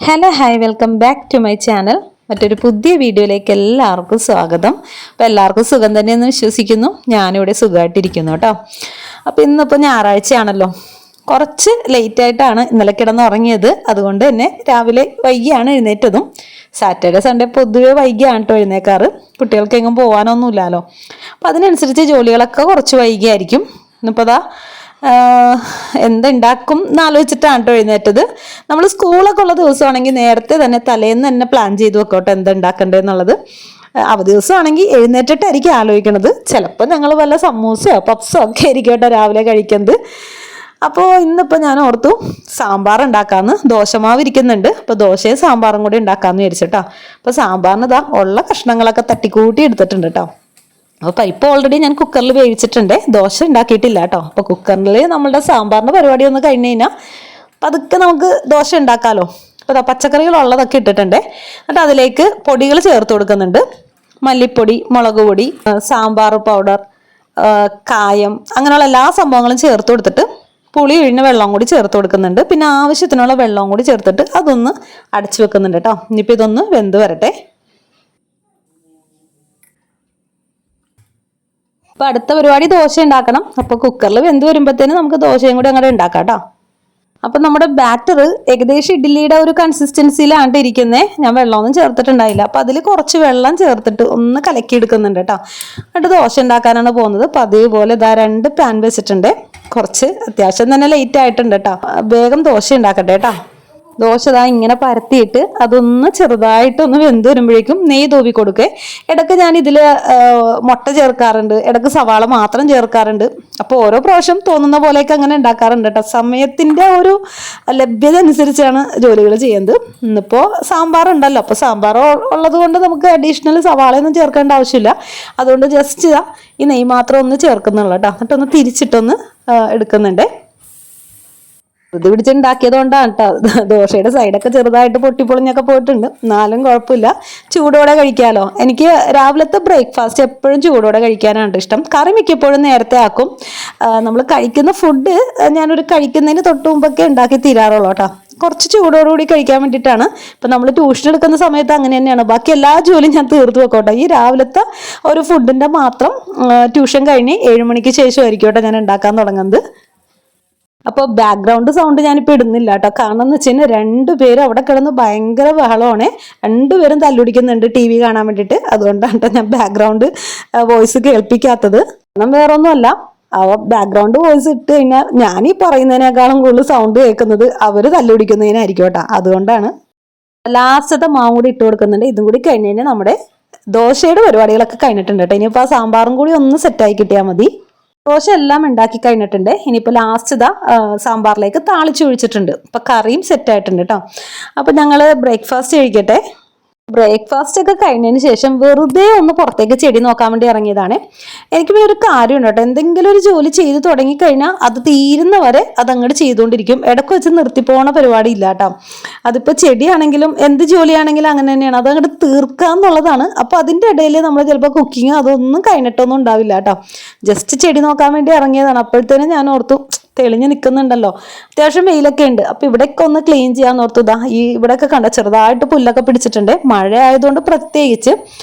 Hello hi welcome back to my channel. മറ്റൊരു പുതിയ വീഡിയോയിലേക്ക് എല്ലാവർക്കും സ്വാഗതം. അപ്പോൾ എല്ലാവർക്കും സുഖം തന്നെയെന്ന് വിശ്വസിക്കുന്നു. ഞാനിവിടെ സുഖമായിട്ടിരിക്കുന്നു കേട്ടോ. അപ്പോൾ ഇന്നിപ്പോൾ ഞായറാഴ്ചയാണല്ലോ, കുറച്ച് ലേറ്റായിട്ടാണ് ഇന്നലെ കിടന്നുറങ്ങിയത്. അതുകൊണ്ട് തന്നെ രാവിലെ വൈകിയാണ് എഴുന്നേറ്റതും. സാറ്റർഡേ സൺഡേ പൊതുവെ വൈകിയാണ് കേട്ടോ എഴുന്നേക്കാറ്. കുട്ടികൾക്ക് എങ്ങും പോകാനൊന്നുമില്ലല്ലോ, അപ്പം അതിനനുസരിച്ച് ജോലികളൊക്കെ കുറച്ച് വൈകിയായിരിക്കും. ഇന്നിപ്പോൾ ദാ എന്തുണ്ടാക്കും എന്നാലോചിച്ചിട്ടാണ് കേട്ടോ എഴുന്നേറ്റത്. നമ്മൾ സ്കൂളൊക്കെ ഉള്ള ദിവസമാണെങ്കിൽ നേരത്തെ തന്നെ തലേന്ന് തന്നെ പ്ലാൻ ചെയ്ത് വെക്കോട്ടെ എന്തുണ്ടാക്കണ്ടേന്നുള്ളത്. അവധി ദിവസമാണെങ്കിൽ എഴുന്നേറ്റിട്ടായിരിക്കും ആലോചിക്കണത്. ചിലപ്പോൾ ഞങ്ങൾ വല്ല സമൂസയോ പപ്സോ ഒക്കെ ആയിരിക്കും കേട്ടോ രാവിലെ കഴിക്കുന്നത്. അപ്പോൾ ഇന്നിപ്പോൾ ഞാൻ ഓർത്തു സാമ്പാർ ഉണ്ടാക്കാമെന്ന്. ദോശമാവ് ഇരിക്കുന്നുണ്ട്, അപ്പോൾ ദോശയും സാമ്പാറും കൂടി ഉണ്ടാക്കാമെന്ന് വിചാരിച്ചിട്ടോ. അപ്പോൾ സാമ്പാറിന് ഇതാ ഉള്ള കഷ്ണങ്ങളൊക്കെ തട്ടിക്കൂട്ടി എടുത്തിട്ടുണ്ട് കേട്ടോ. അപ്പോൾ പരിപ്പ് ഓൾറെഡി ഞാൻ കുക്കറിൽ വേവിച്ചിട്ടുണ്ട്, ദോശ ഉണ്ടാക്കിയിട്ടില്ല കേട്ടോ. അപ്പോൾ കുക്കറിൽ നമ്മളുടെ സാമ്പാറിൻ്റെ പരിപാടി ഒന്ന് കഴിഞ്ഞ് കഴിഞ്ഞാൽ പതുക്കെ നമുക്ക് ദോശ ഉണ്ടാക്കാമല്ലോ. അപ്പോൾ പച്ചക്കറികളുള്ളതൊക്കെ ഇട്ടിട്ടുണ്ട്. എന്നിട്ട് അതിലേക്ക് പൊടികൾ ചേർത്ത് കൊടുക്കുന്നുണ്ട്. മല്ലിപ്പൊടി, മുളക് പൊടി, സാമ്പാർ പൗഡർ, കായം, അങ്ങനെയുള്ള എല്ലാ സംഭവങ്ങളും ചേർത്ത് കൊടുത്തിട്ട് പുളി ഒഴിഞ്ഞ വെള്ളം കൂടി ചേർത്ത് കൊടുക്കുന്നുണ്ട്. പിന്നെ ആവശ്യത്തിനുള്ള വെള്ളവും കൂടി ചേർത്തിട്ട് അതൊന്ന് അടച്ചു വെക്കുന്നുണ്ട് കേട്ടോ. ഇനിയിപ്പോൾ ഇതൊന്ന് വെന്ത് വരട്ടെ. അപ്പോൾ അടുത്ത പരിപാടി ദോശ ഉണ്ടാക്കണം. അപ്പോൾ കുക്കറിൽ വെന്ത് വരുമ്പോഴത്തേന് നമുക്ക് ദോശയും കൂടി അങ്ങനെ ഉണ്ടാക്കാം കേട്ടോ. അപ്പം നമ്മുടെ ബാറ്റർ ഏകദേശം ഇഡ്ഡലിയുടെ ഒരു കൺസിസ്റ്റൻസിയിലാണ് ഇരിക്കുന്നത്. ഞാൻ വെള്ളമൊന്നും ചേർത്തിട്ടുണ്ടായില്ല. അപ്പം അതിൽ കുറച്ച് വെള്ളം ചേർത്തിട്ട് ഒന്ന് കലക്കി എടുക്കുന്നുണ്ട് കേട്ടോ. എന്നിട്ട് ദോശ ഉണ്ടാക്കാനാണ് പോകുന്നത്. അപ്പം അതേപോലെ ഇതാ 2 പാൻ വെച്ചിട്ടുണ്ട്. കുറച്ച് അത്യാവശ്യം തന്നെ ലേറ്റ് ആയിട്ടുണ്ട് കേട്ടോ. വേഗം ദോശ ഉണ്ടാക്കട്ടെ കേട്ടോ. ദോശ ഇതാ ഇങ്ങനെ പരത്തിയിട്ട് അതൊന്ന് ചെറുതായിട്ടൊന്ന് വെന്ത് വരുമ്പോഴേക്കും നെയ്യ് തൂവി കൊടുക്കേ. ഇടയ്ക്ക് ഞാൻ ഇതിൽ മുട്ട ചേർക്കാറുണ്ട്, ഇടയ്ക്ക് സവാള മാത്രം ചേർക്കാറുണ്ട്. അപ്പോൾ ഓരോ പ്രാവശ്യം തോന്നുന്ന പോലെയൊക്കെ അങ്ങനെ ഉണ്ടാക്കാറുണ്ട് കേട്ടോ. സമയത്തിൻ്റെ ഒരു ലഭ്യത അനുസരിച്ചാണ് ജോലികൾ ചെയ്യുന്നത്. ഇന്നിപ്പോൾ സാമ്പാർ ഉണ്ടല്ലോ, അപ്പോൾ സാമ്പാർ ഉള്ളത് കൊണ്ട് നമുക്ക് അഡീഷണൽ സവാളയൊന്നും ചേർക്കേണ്ട ആവശ്യമില്ല. അതുകൊണ്ട് ജസ്റ്റ് ഇതാ ഈ നെയ്യ് മാത്രം ഒന്ന് ചേർക്കുന്നുള്ളൂ കേട്ടോ. എന്നിട്ടൊന്ന് തിരിച്ചിട്ടൊന്ന് എടുക്കുന്നുണ്ട്. ഇത് പിടിച്ചുണ്ടാക്കിയത് കൊണ്ടാണ് കേട്ടോ. ദോശയുടെ സൈഡൊക്കെ ചെറുതായിട്ട് പൊട്ടിപ്പൊളിഞ്ഞൊക്കെ പോയിട്ടുണ്ട്. എന്നാലും കുഴപ്പമില്ല, ചൂടോടെ കഴിക്കാമല്ലോ. എനിക്ക് രാവിലത്തെ ബ്രേക്ക്ഫാസ്റ്റ് എപ്പോഴും ചൂടോടെ കഴിക്കാനാണ് ഇഷ്ടം. കറി മിക്കപ്പോഴും നേരത്തെ ആക്കും. നമ്മൾ കഴിക്കുന്ന ഫുഡ് ഞാനൊരു കഴിക്കുന്നതിന് തൊട്ട് മുമ്പൊക്കെ ഉണ്ടാക്കി തീരാറുള്ളൂ കേട്ടോ. കുറച്ച് ചൂടോടുകൂടി കഴിക്കാൻ വേണ്ടിയിട്ടാണ്. ഇപ്പം നമ്മൾ ട്യൂഷൻ എടുക്കുന്ന സമയത്ത് അങ്ങനെ തന്നെയാണ്. ബാക്കി എല്ലാ ജോലിയും ഞാൻ തീർത്ത് വെക്കോട്ടെ. ഈ രാവിലത്തെ ഒരു ഫുഡിൻ്റെ മാത്രം ട്യൂഷൻ കഴിഞ്ഞ് 7 മണിക്ക് ശേഷമായിരിക്കും കേട്ടോ ഞാൻ ഉണ്ടാക്കാൻ തുടങ്ങുന്നത്. അപ്പോൾ ബാക്ക്ഗ്രൗണ്ട് സൗണ്ട് ഞാനിപ്പോൾ ഇടുന്നില്ല കേട്ടോ. കാരണം എന്ന് വെച്ച് കഴിഞ്ഞാൽ 2 പേരും അവിടെ കിടന്ന് ഭയങ്കര ബഹളമാണ്. 2 പേരും തല്ലുപിടിക്കുന്നുണ്ട് TV കാണാൻ വേണ്ടിയിട്ട്. അതുകൊണ്ടാണ് കേട്ടോ ഞാൻ ബാക്ക്ഗ്രൗണ്ട് വോയിസ് കേൾപ്പിക്കാത്തത്. കാരണം വേറെ ഒന്നുമല്ല, ബാക്ക്ഗ്രൗണ്ട് വോയിസ് ഇട്ട് കഴിഞ്ഞാൽ ഞാൻ ഈ പറയുന്നതിനേക്കാളും കൂടുതൽ സൗണ്ട് കേൾക്കുന്നത് അവർ തല്ലുപിടിക്കുന്നതിനായിരിക്കും കേട്ടോ. അതുകൊണ്ടാണ്. ലാസ്റ്റത്തെ മാവും കൂടി ഇട്ട് കൊടുക്കുന്നുണ്ട്. ഇതും കൂടി കഴിഞ്ഞ് കഴിഞ്ഞാൽ നമ്മുടെ ദോശയുടെ പരിപാടികളൊക്കെ കഴിഞ്ഞിട്ടുണ്ട് കേട്ടോ. ഇനിയിപ്പോൾ ആ സാമ്പാറും കൂടി ഒന്ന് സെറ്റായി കിട്ടിയാൽ മതി. ദോശ എല്ലാം ഉണ്ടാക്കി കഴിഞ്ഞിട്ടുണ്ട്. ഇനിയിപ്പോൾ ലാസ്റ്റ് ഇതാ സാമ്പാറിലേക്ക് താളിച്ച് ഒഴിച്ചിട്ടുണ്ട്. ഇപ്പം കറിയും സെറ്റായിട്ടുണ്ട് കേട്ടോ. അപ്പം ഞങ്ങൾ ബ്രേക്ക്ഫാസ്റ്റ് കഴിക്കട്ടെ. ബ്രേക്ക്ഫാസ്റ്റ് ഒക്കെ കഴിഞ്ഞതിന് ശേഷം വെറുതെ ഒന്ന് പുറത്തേക്ക് ചെടി നോക്കാൻ വേണ്ടി ഇറങ്ങിയതാണ്. എനിക്ക് ഒരു കാര്യമുണ്ട് കേട്ടോ. എന്തെങ്കിലും ഒരു ജോലി ചെയ്ത് തുടങ്ങിക്കഴിഞ്ഞാൽ അത് തീരുന്നവരെ അതങ്ങോട്ട് ചെയ്തുകൊണ്ടിരിക്കും. ഇടയ്ക്ക് വെച്ച് നിർത്തിപ്പോണ പരിപാടി ഇല്ല കേട്ടോ. അതിപ്പോൾ ചെടിയാണെങ്കിലും എന്ത് ജോലിയാണെങ്കിലും അങ്ങനെ തന്നെയാണ്. അത് അങ്ങോട്ട് തീർക്കുക എന്നുള്ളതാണ്. അപ്പോൾ അതിൻ്റെ ഇടയിൽ നമ്മൾ ചിലപ്പോൾ കുക്കിങ് അതൊന്നും കഴിഞ്ഞിട്ടൊന്നും ഉണ്ടാവില്ല കേട്ടോ. ജസ്റ്റ് ചെടി നോക്കാൻ വേണ്ടി ഇറങ്ങിയതാണ്. അപ്പോഴത്തേനും ഞാൻ ഓർത്തു തെളിഞ്ഞ് നിൽക്കുന്നുണ്ടല്ലോ, അത്യാവശ്യം വെയിലൊക്കെ ഉണ്ട്. അപ്പോൾ ഇവിടെയൊക്കെ ഒന്ന് ക്ലീൻ ചെയ്യാന്ന് ഓർത്തു. ഇതാ ഈ ഇവിടെയൊക്കെ കണ്ട ചെറുതായിട്ട് പുല്ലൊക്കെ പിടിച്ചിട്ടുണ്ട്, മഴ ആയതുകൊണ്ട് പ്രത്യേകിച്ച്.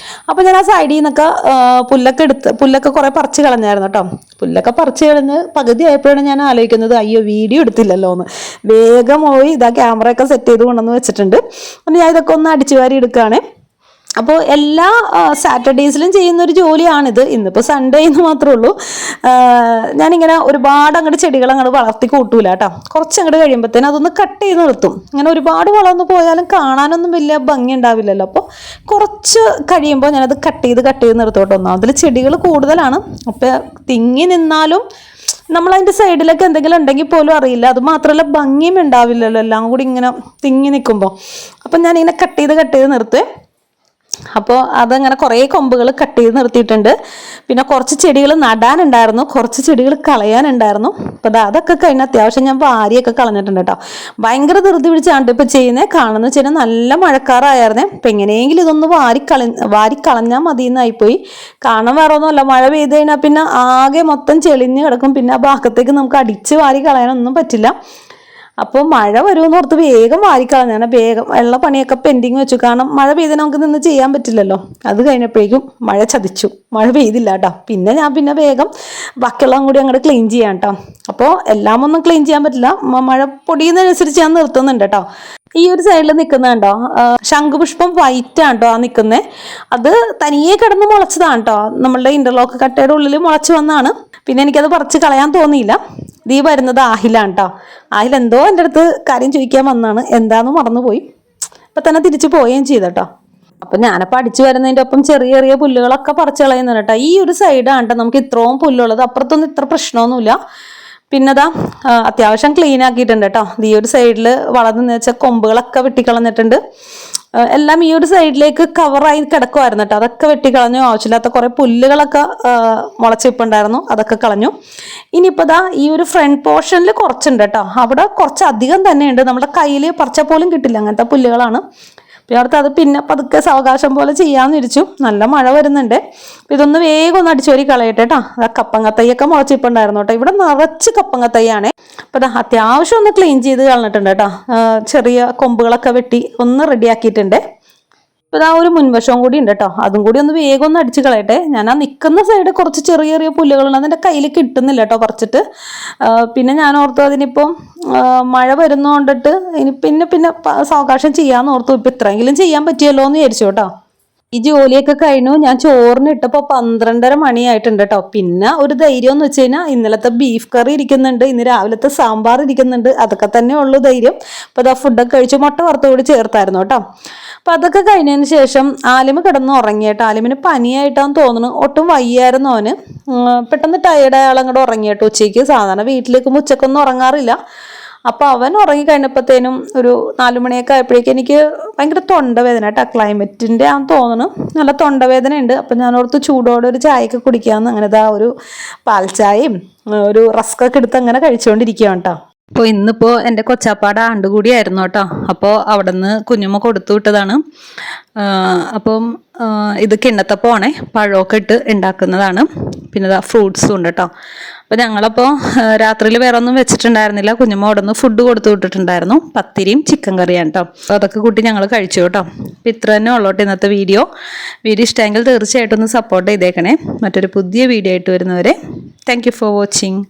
അപ്പോൾ ഞാൻ ആ സൈഡിൽ നിന്നൊക്കെ പുല്ലൊക്കെ കുറേ പറിച്ച് കളഞ്ഞായിരുന്നു കേട്ടോ. പുല്ലൊക്കെ പറിച്ച് കളഞ്ഞ് പകുതി ആയപ്പോഴാണ് ഞാൻ ആലോചിക്കുന്നത്, അയ്യോ വീഡിയോ എടുത്തില്ലല്ലോ എന്ന്. വേഗം പോയി ഇതാ ക്യാമറയൊക്കെ സെറ്റ് ചെയ്ത് കൊണ്ടുവന്ന് വെച്ചിട്ടുണ്ട്. അപ്പോൾ ഞാൻ ഇതൊക്കെ ഒന്ന് അടിച്ചു വാരി എടുക്കുകയാണ്. അപ്പോൾ എല്ലാ സാറ്റർഡേയ്സിലും ചെയ്യുന്നൊരു ജോലിയാണിത്. ഇന്നിപ്പോൾ സൺഡേ എന്ന് മാത്രമേ ഉള്ളൂ. ഞാനിങ്ങനെ ഒരുപാട് അങ്ങോട്ട് ചെടികൾ അങ്ങോട്ട് വളർത്തി കൂട്ടൂല കേട്ടോ. കുറച്ചങ്ങോട്ട് കഴിയുമ്പോഴത്തേനും അതൊന്ന് കട്ട് ചെയ്ത് നിർത്തും. ഇങ്ങനെ ഒരുപാട് വളർന്നു പോയാലും കാണാനൊന്നും വലിയ ഭംഗി ഉണ്ടാവില്ലല്ലോ. അപ്പോൾ കുറച്ച് കഴിയുമ്പോൾ ഞാനത് കട്ട് ചെയ്ത് നിർത്തോട്ടോ. അതിൽ ചെടികൾ കൂടുതലാണ്. അപ്പോൾ തിങ്ങി നിന്നാലും നമ്മളതിൻ്റെ സൈഡിലൊക്കെ എന്തെങ്കിലും ഉണ്ടെങ്കിൽ പോലും അറിയില്ല. അത് മാത്രമല്ല ഭംഗിയും ഉണ്ടാവില്ലല്ലോ എല്ലാം കൂടി ഇങ്ങനെ തിങ്ങി നിൽക്കുമ്പോൾ. അപ്പം ഞാനിങ്ങനെ കട്ട് ചെയ്ത് നിർത്തുവേ. അപ്പോൾ അതങ്ങനെ കുറേ കൊമ്പുകൾ കട്ട് ചെയ്ത് നിർത്തിയിട്ടുണ്ട്. പിന്നെ കുറച്ച് ചെടികൾ നടാനുണ്ടായിരുന്നു, കുറച്ച് ചെടികൾ കളയാനുണ്ടായിരുന്നു. അപ്പോൾ അതൊക്കെ കഴിഞ്ഞ് അത്യാവശ്യം ഞാൻ വാരിയൊക്കെ കളഞ്ഞിട്ടുണ്ട് കേട്ടോ. ഭയങ്കര ധൃതി പിടിച്ചാണ് ഇപ്പോൾ ചെയ്യുന്നത്. കാണുന്ന വെച്ച് കഴിഞ്ഞാൽ നല്ല മഴക്കാറായിരുന്നേ. അപ്പം എങ്ങനെയെങ്കിലും ഇതൊന്ന് വാരിക്കളഞ്ഞാൽ മതി എന്നായിപ്പോയി. കാണാൻ വേറെ ഒന്നുമല്ല, മഴ പെയ്ത് കഴിഞ്ഞാൽ പിന്നെ ആകെ മൊത്തം ചെളിഞ്ഞ് കിടക്കും. പിന്നെ ആ ഭാഗത്തേക്ക് നമുക്ക് അടിച്ച് വാരി കളയാനൊന്നും പറ്റില്ല. അപ്പോൾ മഴ വരുമെന്ന് ഓർത്ത് വേഗം വാരിക്കളഞ്ഞാണ്, വേഗം ഉള്ള പണിയൊക്കെ പെൻഡിങ് വെച്ചു. കാരണം മഴ പെയ്ത് നമുക്ക് നിന്ന് ചെയ്യാൻ പറ്റില്ലല്ലോ. അത് കഴിഞ്ഞപ്പോഴേക്കും മഴ ചതിച്ചു, മഴ പെയ്തില്ല കേട്ടോ. പിന്നെ വേഗം ബാക്കിയുള്ളതും കൂടി അങ്ങോട്ട് ക്ലീൻ ചെയ്യാം കേട്ടോ. അപ്പോൾ എല്ലാം ഒന്നും ക്ലീൻ ചെയ്യാൻ പറ്റില്ല, മഴ പൊടിയുന്നതനുസരിച്ച് ഞാൻ നിർത്തുന്നുണ്ട് കേട്ടോ. ഈ ഒരു സൈഡിൽ നിൽക്കുന്നത് കണ്ടോ, ശംഖുപുഷ്പം വൈറ്റ് ആണ് കേട്ടോ ആ നിൽക്കുന്നത്. അത് തനിയെ കിടന്ന് മുളച്ചതാണ് കേട്ടോ, നമ്മളുടെ ഇന്റർലോക്ക് കട്ടയുടെ ഉള്ളിൽ മുളച്ച് വന്നതാണ്. പിന്നെ എനിക്കത് പറിച്ച് കളയാൻ തോന്നിയില്ല. ദീ വരുന്നത് ആഹിലാണ് കേട്ടോ. ആഹിൽ എന്തോ എൻ്റെ അടുത്ത് കാര്യം ചോദിക്കാൻ വന്നാണ്, എന്താണെന്ന് മറന്നുപോയി. ഇപ്പം തന്നെ തിരിച്ചു പോവുകയും ചെയ്തട്ടോ. അപ്പം ഞാനപ്പോൾ അടിച്ചു വരുന്നതിൻ്റെ ഒപ്പം ചെറിയ ചെറിയ പുല്ലുകളൊക്കെ പറിച്ച് കളയുന്നുണ്ട് കേട്ടോ. ഈ ഒരു സൈഡാണ് കേട്ടോ നമുക്ക് ഇത്രയും പുല്ലുള്ളത്, അപ്പുറത്തൊന്നും ഇത്ര പ്രശ്നമൊന്നുമില്ല. പിന്നെതാ അത്യാവശ്യം ക്ലീൻ ആക്കിയിട്ടുണ്ട് കേട്ടോ. ഈ ഒരു സൈഡിൽ വളർന്നു വെച്ച കൊമ്പുകളൊക്കെ വെട്ടിക്കളഞ്ഞിട്ടുണ്ട്. എല്ലാം ഈ ഒരു സൈഡിലേക്ക് കവറായി കിടക്കുമായിരുന്നു കേട്ടോ, അതൊക്കെ വെട്ടിക്കളഞ്ഞു. ആവശ്യമില്ലാത്ത കുറേ പുല്ലുകളൊക്കെ മുളച്ചിപ്പുണ്ടായിരുന്നു, അതൊക്കെ കളഞ്ഞു. ഇനിയിപ്പോൾ ദാ ഈ ഒരു ഫ്രണ്ട് പോർഷനിൽ കുറച്ചുണ്ട് കേട്ടോ, അവിടെ കുറച്ച് അധികം തന്നെയുണ്ട്. നമ്മുടെ കയ്യിൽ പറിച്ചാൽ പോലും കിട്ടില്ല, അങ്ങനത്തെ പുല്ലുകളാണ്. പിന്നെ അടുത്ത് അത് പിന്നെ പതുക്കെ സാവകാശം പോലെ ചെയ്യാമെന്ന് വിരിച്ചു. നല്ല മഴ വരുന്നുണ്ട്. ഇതൊന്ന് വേഗം ഒന്ന് അടിച്ചോരി കളയട്ടെ കേട്ടോ. കപ്പങ്ങത്തയ്യൊക്കെ മുളച്ചിപ്പുണ്ടായിരുന്നു കേട്ടോ. ഇവിടെ നിറച്ച് കപ്പങ്ങത്തയ്യാണേ. അപ്പോൾ അത് അത്യാവശ്യം ഒന്ന് ക്ലീൻ ചെയ്ത് കളഞ്ഞിട്ടുണ്ട് കേട്ടോ. ചെറിയ കൊമ്പുകളൊക്കെ വെട്ടി ഒന്ന് റെഡിയാക്കിയിട്ടുണ്ട്. ഇപ്പോൾ ആ ഒരു മുൻവശവും കൂടി ഉണ്ട് കേട്ടോ, അതും കൂടി ഒന്ന് വേഗം ഒന്ന് അടിച്ച് കളയട്ടെ. ഞാൻ ആ നിൽക്കുന്ന സൈഡ് കുറച്ച് ചെറിയ ചെറിയ പുല്ലുകളുണ്ട്, അതെൻ്റെ കയ്യിൽ കിട്ടുന്നില്ല കേട്ടോ പറിച്ചിട്ട്. പിന്നെ ഞാൻ ഓർത്തു അതിനിപ്പോൾ മഴ വരുന്നതുകൊണ്ടിട്ട് ഇനി പിന്നെ സാവകാശം ചെയ്യാമെന്ന് ഓർത്തു. ഇപ്പം ഇത്രയെങ്കിലും ചെയ്യാൻ പറ്റിയല്ലോ എന്ന് വിചാരിച്ചു കേട്ടോ. ഈ ജോലിയൊക്കെ കഴിഞ്ഞു. ഞാൻ ചോറിന് ഇട്ടപ്പോൾ 12:30 മണിയായിട്ടുണ്ട് കേട്ടോ. പിന്നെ ഒരു ധൈര്യം എന്ന് വെച്ച് കഴിഞ്ഞാൽ ഇന്നലത്തെ ബീഫ് കറി ഇരിക്കുന്നുണ്ട്, ഇന്ന് രാവിലത്തെ സാമ്പാർ ഇരിക്കുന്നുണ്ട്, അതൊക്കെ തന്നെ ഉള്ളൂ ധൈര്യം. അപ്പോൾ അതാ ഫുഡൊക്കെ കഴിച്ച് മുട്ട വറുത്ത് കൂടി ചേർത്തായിരുന്നു കേട്ടോ. അപ്പോൾ അതൊക്കെ കഴിഞ്ഞതിന് ശേഷം ആലിമ കിടന്ന് ഉറങ്ങിയിട്ട്, ആലിമിന് പനിയായിട്ടാന്ന് തോന്നുന്നു, ഒട്ടും വയ്യായിരുന്നു അവന്. പെട്ടെന്ന് ടയേർഡ് അയാളങ്ങോട്ട് ഉറങ്ങിയിട്ട് ഉച്ചയ്ക്ക്. സാധാരണ വീട്ടിലേക്ക് ഉച്ചക്കൊന്നും ഉറങ്ങാറില്ല. അപ്പോൾ അവൻ ഉറങ്ങി കഴിഞ്ഞപ്പോഴത്തേനും ഒരു 4 മണിയൊക്കെ ആയപ്പോഴേക്കും എനിക്ക് ഭയങ്കര തൊണ്ടവേദന കേട്ടോ. ക്ലൈമറ്റിൻ്റെ ആണെന്ന് തോന്നുന്നു, നല്ല തൊണ്ടവേദന ഉണ്ട്. അപ്പം ഞാൻ ഓർത്ത് ചൂടോടെ ഒരു ചായയൊക്കെ കുടിക്കാമെന്ന് അങ്ങനെ ഇതാ ഒരു പാൽച്ചായയും ഒരു റസ്കൊക്കെ എടുത്ത് അങ്ങനെ കഴിച്ചുകൊണ്ടിരിക്കുകയാണ് കേട്ടോ. അപ്പോൾ ഇന്നിപ്പോൾ എൻ്റെ കൊച്ചാപ്പാടെ ആണ്ടുകൂടിയായിരുന്നു കേട്ടോ. അപ്പോൾ അവിടെ നിന്ന് കുഞ്ഞുമ്മ കൊടുത്തു വിട്ടതാണ്. അപ്പം ഇത് കിണ്ണത്തപ്പമാണേ, പഴമൊക്കെ ഇട്ട് ഉണ്ടാക്കുന്നതാണ്. പിന്നെ ഇതാ ഫ്രൂട്ട്സും ഉണ്ട് കേട്ടോ. അപ്പോൾ ഞങ്ങളപ്പോൾ രാത്രിയിൽ വേറെ ഒന്നും വെച്ചിട്ടുണ്ടായിരുന്നില്ല, കുഞ്ഞുമ്മ അവിടെ നിന്ന് ഫുഡ് കൊടുത്തു വിട്ടിട്ടുണ്ടായിരുന്നു. പത്തിരിയും ചിക്കൻ കറിയാണ് കേട്ടോ. അപ്പോൾ അതൊക്കെ കൂട്ടി ഞങ്ങൾ കഴിച്ചു കേട്ടോ. അപ്പോൾ ഇത്ര തന്നെ ഉള്ളോട്ടെ ഇന്നത്തെ വീഡിയോ ഇഷ്ടമെങ്കിൽ തീർച്ചയായിട്ടും ഒന്ന് സപ്പോർട്ട് ചെയ്തേക്കണേ. മറ്റൊരു പുതിയ വീഡിയോ ആയിട്ട് വരുന്നവരെ താങ്ക് യു ഫോർ വാച്ചിങ്.